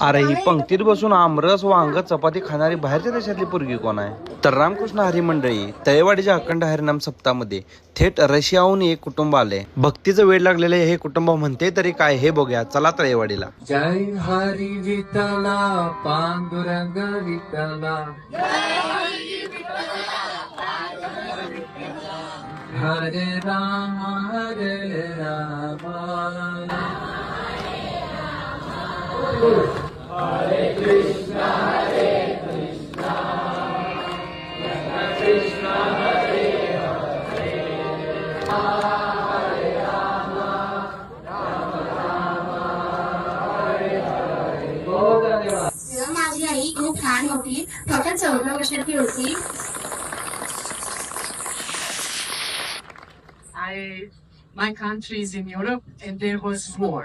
अरे ही पंक्तीत बसून आमरस वांग चपाती खाणारी बाहेरच्या देशातली पोरगी कोण आहे? तर रामकृष्ण हरी मंडळी तळेवाडीच्या अखंड हरिनाम सप्ताहामध्ये थेट रशियाहून एक कुटुंब आले. भक्तीचं वेळ लागलेले हे कुटुंब म्हणते तरी काय हे बघूया, चला तळेवाडीला. जय हरी विठला पांडुरंग विठला, हरे राम हरे राम, हरे कृष्ण कृष्ण कृष्ण हरे हरे, हरे राम राम राम हरे हरे. बहुत धन्यवाद. माझी आई खूप छान होती. फक्त 14 वर्षाची होती. My country is in Europe and there was war.